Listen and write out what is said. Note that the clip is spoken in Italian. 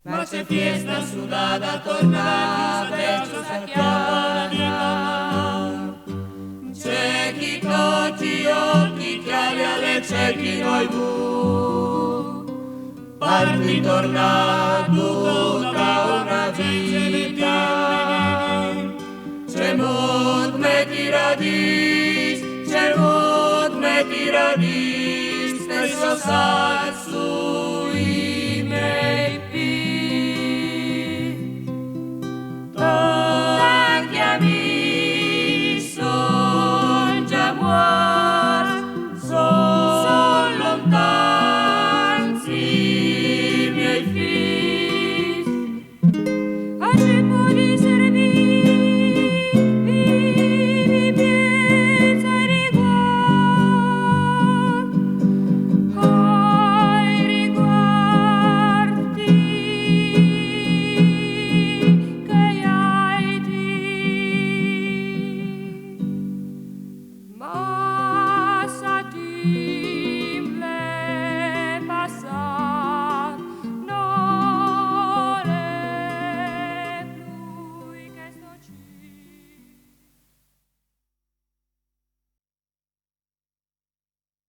Ma c'è fiesta sudata, tornata e ci sacchiamo. C'è chi tocchi occhi chiari alle ciechi noi bu. Parti torna tutta una vita. C'è mut me tiradis, c'è mut me tiradis, stesso sazzu.